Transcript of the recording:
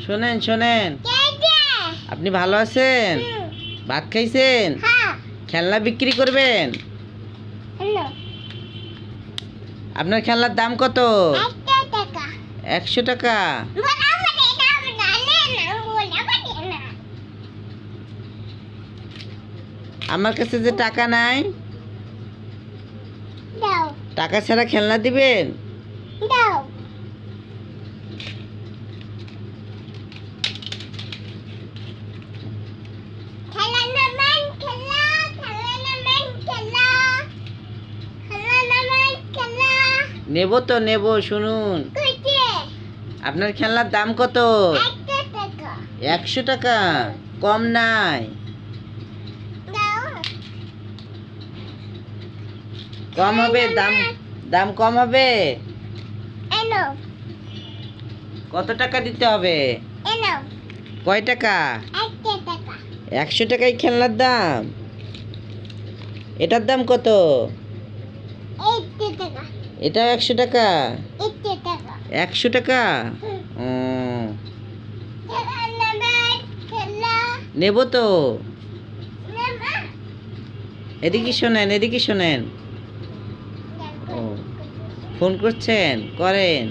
শোনেন শোনেন, আপনি ভালো আছেন? ভাত খাইছেন? খেলনা বিক্রি করবেন? আপনার খেলনার দাম কত? 100 টাকা। আমার কাছে যে টাকা নাই, টাকা ছাড়া খেলনা দিবেন? নেব তো নেব, শুনুন, আপনার খেলনার দাম কত? 100 টাকা। কম নাই? কম হবে? দাম কম হবে? কত টাকা দিতে হবে? কয় টাকা? 100 টাকায় খেলনার দাম? এটার দাম কত? এটাও 100 টাকা? 100 টাকা? নেব তো। এদিকে শোনেন, এদিকে শোনেন। ও, ফোন করছেন? করেন।